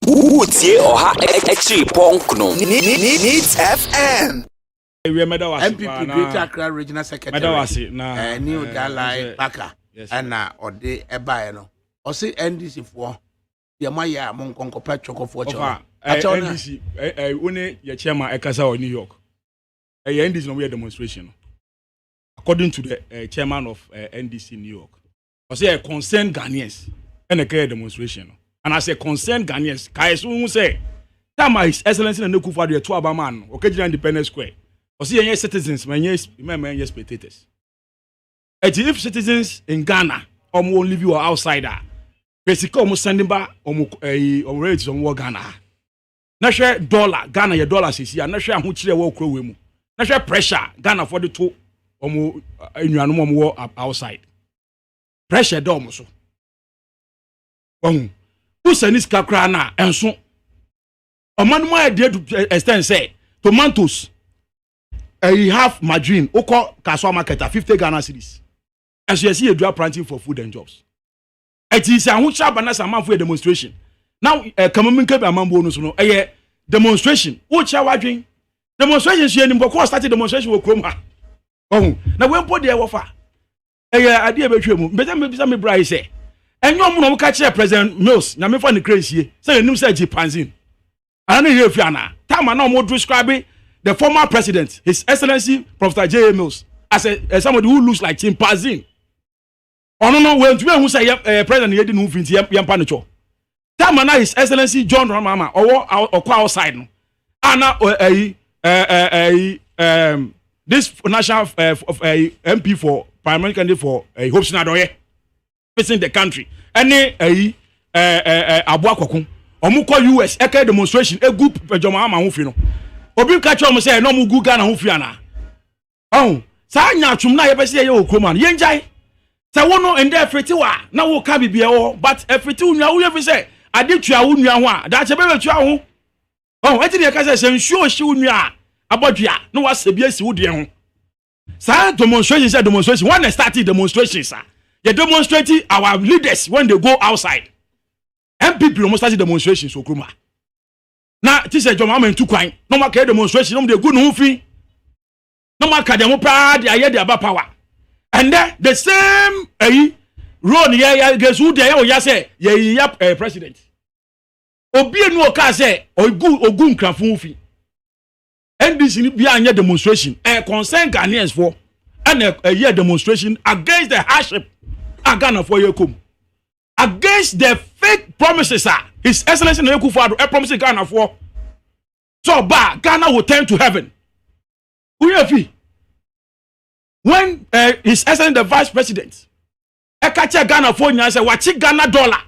Utie oha extra punk no. Needs FM. MPP Greater Accra Regional Secretary. New Dalai Baka. And Ode Ebae no. Osi NDC for Yamaya Monkonko Petroko for NDC one your chairman Ekasa or New York. NDC no we demonstration. According to the chairman of NDC New York. I say concerned Ghanaians and a clear demonstration. And I say concerned Ghanaians, Kaisu say, Tama His Excellency and Nukufa the Tuaba man, Okajina Independence Square. I see any citizens, my yes, spectators. If citizens in Ghana won't leave you outsider, basically almost sending back already some more Ghana. National dollar, Ghana your dollars is here, national much they walk away. National pressure, Ghana for the two in war outside. Pressure domo who send this kakra na and so a man more idea to extend say tomatoes half margarine oko kaswa market at 50 Ghana cedis as you see a dual planting for food and jobs it is a huge banana man for a demonstration now come ke be amambo no so no demonstration which our dream demonstration she ni mboko start demonstration wo krom ha na we mpo de wofa idea betwe mu mbeza me bra say enyo mu no ka kire President Mills na me fa ne crazy say enim say Jipanzin ana here fiana time na mo describe the former president His Excellency Professor J.A. Mills as a somebody who looks like chimpanzee ono no we ntwe hu say president yedi no finti yampa no cho time na His Excellency John Ramama okwa outside no ana this national MP for primary candidate for Hope Sinadoye facing the country any Abua Kokun omuko US eke demonstration a group pejoma ma hofi no obi ka che o say no mu gu Ghana hofi ana sa nya atwum na ye be say ye okroman ye njai sa wono ende afreti wa na wo ka bibia wo but afreti unwa wo ye fi say ade tua wo nua ho a da che be tua ho enti de ka say nsuo hye unwa abodua no wa sebia si wo de ho sa demonstration when they started demonstrations they demonstrating our leaders when they go outside MPP almost started demonstrations so kruma na ti say joma ma ntu kwan no ma ka demonstration no dey go no fi no ma ka dem pa dey aye dey aba power and then the same role ya gesu dey ya say ya president obi enu o ka say ogun krafun fi NDC ni bi anya demonstration concern Ghanaians for and a year demonstration against the hardship Ghana for yekom against the fake promises His Excellency Nekufa promising Ghana for so Ghana will turn to heaven when His Excellency the Vice President catch Ghana for nya say wachi Ghana dollar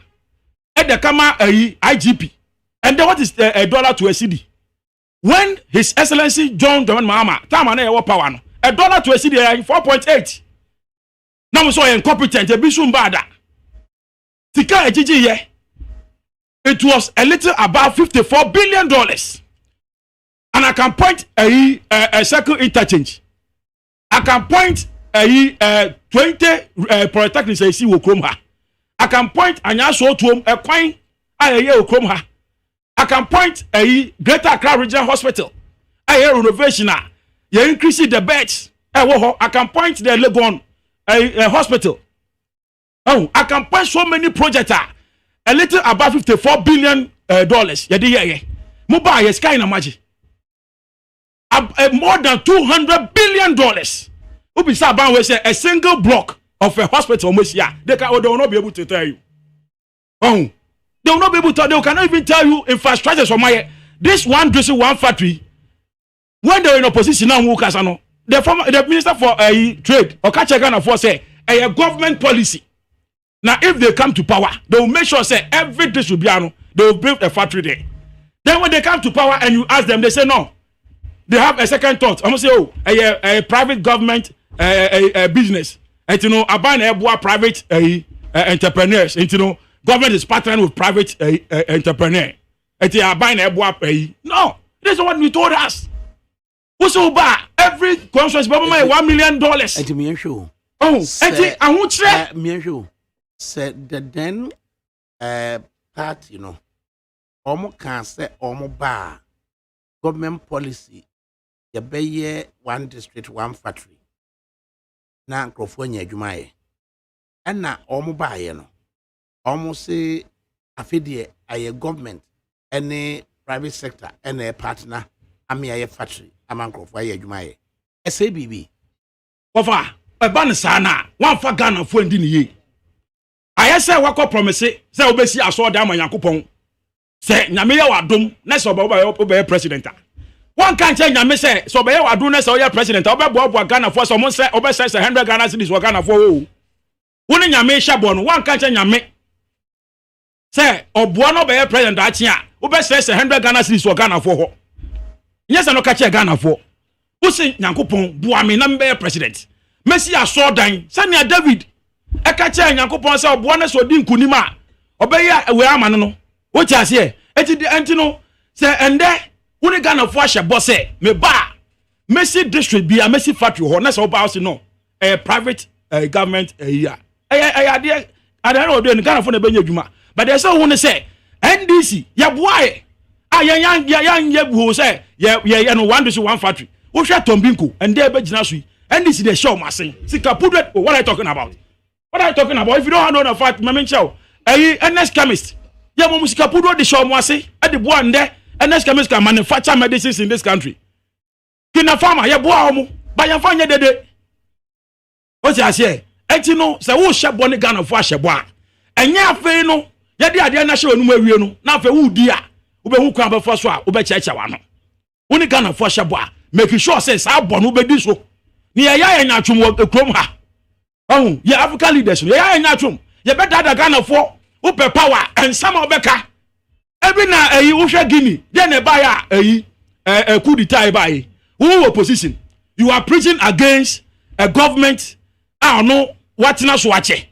at the kama IGP and then what is a dollar to a cedi when His Excellency John Dramani Mahama time na e power no a dollar to a cedi 4.8 now so incompetent e bisu mbada tika ejiji ye it was a little about $54 billion and I can point a circle interchange I can point 20 polytechnics I see wo krom ha I can point anya so tuom e kwan ayeye wo krom ha I can point Greater Accra Regional Hospital a renovation you increase the beds I can point the Legon hospital I can point so many projects a little about $54 billion mobile is kind of magic more than $200 billion ubi saban we say a single block of a hospital almost they will not be able to tell you they will not be able to they cannot even tell you infrastructure from my this one dressing one factory when they were in opposition now the minister for trade or catch Ghana for say a government policy now if they come to power they will make sure say every day should be they will build a factory there then when they come to power and you ask them they say no they have a second thought I'm say a private government business and about private entrepreneurs and government is partnering with private entrepreneur and they are buying no this is what we told us also every conference $1 million and me show me show said the then part omo can say omo ba government policy ye be one district one factory na nkrofo nya adwuma ye na omo ba ye no omo say afidie aye government any private sector any partner ami aye factory ama nkrofo aye adwuma ye say bibi ofa e ban sa na wan fa Ghana fo ndi ne ye aye say wako promise say obesi aso da amanyankopon say nyame ye wadom na say oba president one can change nyame say so be ye wadom na say oya president oba boa Ghana fo so mo say oba say 100 Ghana cedis wo Ghana fo wo woni nyame hye bo no one can change nyame say oboa no be ye president achi a oba say 100 Ghana cedis wo Ghana fo ho nyesa no ka che Ghana fo usi nyankopon boa me na be president Messi aso dan sania David e ka che nyankopon se oboa na so di nkunima obeya we amane no wo ti ase enti no se ende woni Ghana fo ahye bo se me ba Messi district bia Messi factory ho na se oba house no private government area ade no do Ghana fo na benya adwuma but they say who ne say NDC ya boae yan yebu say ye no one district one factory wo hwe Tombinko ende e be gina so NDC dey show masin sika pudwet what are you talking about if you don't know the fact me mention NS chemist ya mo sika pudwet dey show masin e dey boa nde NS chemist can manufacture medicines in this country kina farmer ya boa omo ba yan fa nya dede o ti ase enti no se wo hye bone Ghana fo ahye bo a enya afei no ya de ade na hye onum awie no na afei wo di a wo be hu kwan be fo so a wo be cheche wa no woni Ghana fo ahye bo a make sure say sa bo no be di so ni ya nya twom ekrom ha oh ya African leaders ya nya twom ye be dada Ghana fo wo pe power and some obeka every na wo hwe Guinea ye na ba ya coup d'etat ba yi who opposition you are preaching against a government no what na so ache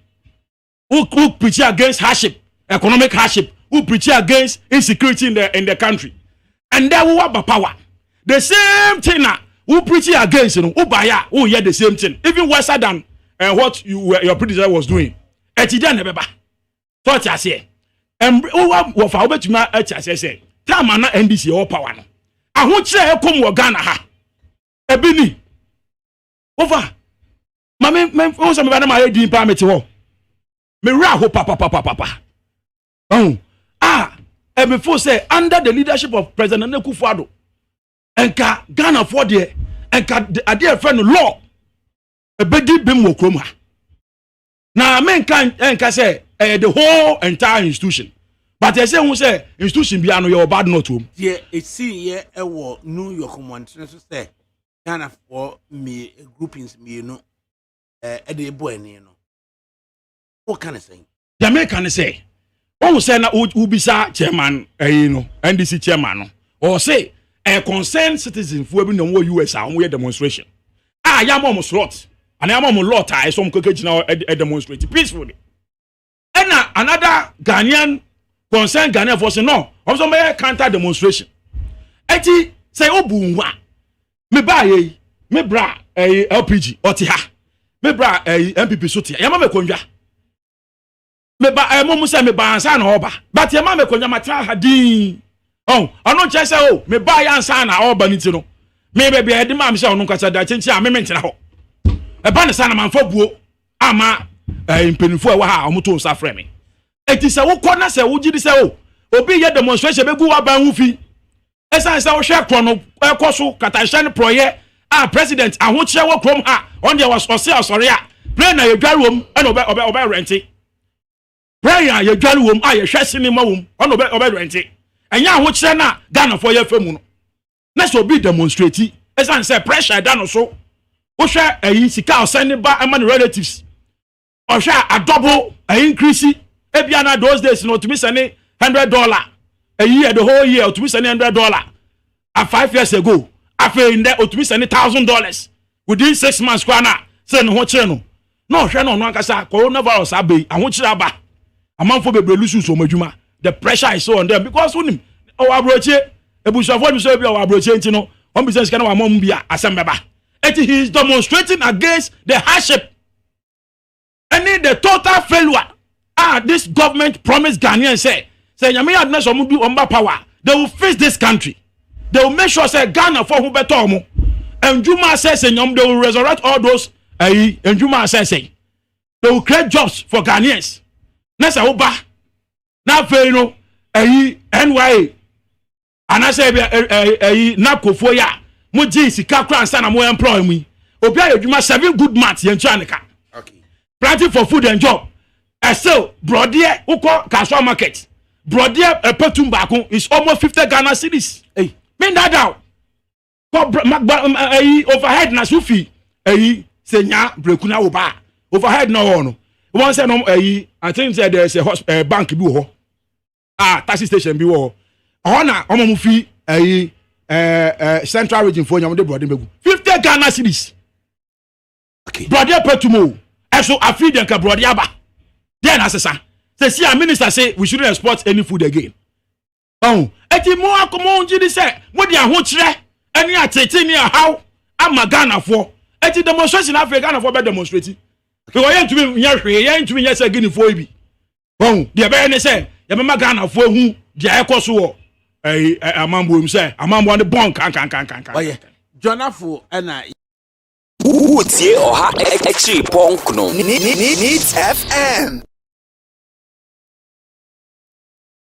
who preach against hardship economic hardship who preach against insecurity in the country and then who have power the same thing na who preach against who buy who hear the same thing even worse than what your predecessor was doing etija na beba so ti ase who fa obetuma ati ase say time na NDC all power no aho kire ekom wo Ghana ha ebini over mame o so me ba na ma di permit ho me ra ho papa before say under the leadership of President Akufo-Addo enka Ghana for there enka ade friend law ebedi bem wo krom ha na men kan enka say the whole entire institution but they say who say institution bia no your bad not home yeah it see here e wo New York Montreal so say Ghana for me groupings me no dey boy ni no what can I say Jamaica say who say na ubisa chairman no NDC chairman no or say a concerned citizen for be no US a we demonstration ya mom slot and ya mom lot I some kokejina a demonstrate peacefully and another Ghanaian concerned Ghanaian for say no of some counter demonstration eti say obunwa me ba ye me bra LPG oti ha me bra MPP so tia ya ma me konwa me ba mo say me ba ansa na oba but ya ma me konwa matra ha din oh ono che say oh me ba ya ansa na oba ni ti no me be bia de ma me say ono kasa da chenchi a me mentina ho e ba ne sa na manfo buo ama mpenifo e wa ha omoto nsa frɛ me eti say wo kɔ na say wo gidi say oh obi ye demonstration be gu wa ban hu fi esa say wo hwɛ kɔ no ɛkɔ so katahye ne proye president ahokyere wo krom ha on there was osori a prayer na ye dware wom ɛna obe renti prayer ye dware wom a ye hwɛ sinima wom ɔna obe renti enya ahokyere na Ghana for ye famu no na so be demonstrate esa say pressure da no so wo hwɛ sika o send ba ama ne relatives o hwɛ a double increase ebia na those days no to be send $100 a year the whole year to be send $100 a 5 years ago after in there to be send $1,000 within 6 months kwana send ho kire no no hwɛ no ankasa coronavirus abe aho kire aba amanfo bebre lusu so madwuma the pressure is so on them because unim o abroche ebusafo bi so bi o abroche nti no on business kana wa mom bia asembeba he is demonstrating against the hardship and the total failure this government promised Ghanaians say say nyame adness omo do omba power they will face this country they will make sure say Ghana for who better omo and Juma says they will resurrect all those and Juma says they will create jobs for Ghanaians na say oba na fe no NYA and I say na kofo ya mo ji sika kran sa na mo employ mu obi ayedwuma 7 good months yen tuanika okay planting for food and job still brodier uko casual market brodier petum baako is almost 50 Ghana cedis hey mean that down overhead na sufi senya brekuna wo ba overhead na no one say no I think say there is a bank bi wo taxi station bi wo na omo mu fi central region for nyam de brodier begu 50 Ghana cedis okay brodier petumo eso afi den ka brodier ba then asesa say see our minister say we shouldn't export any food again eti mo akomo njidi say mo dia ho kire ani atete ni how ama Ghana for eti demonstration Africa Ghana for be demonstrate because yen tumi nya hwe yen tumi nya say Guinea for bi dia be ne say ya mema Ghana for hu dia ekoso wo amambo im say amambo ne bon kan oye Jonafo na Utie Oha Exi Pongno Needs FM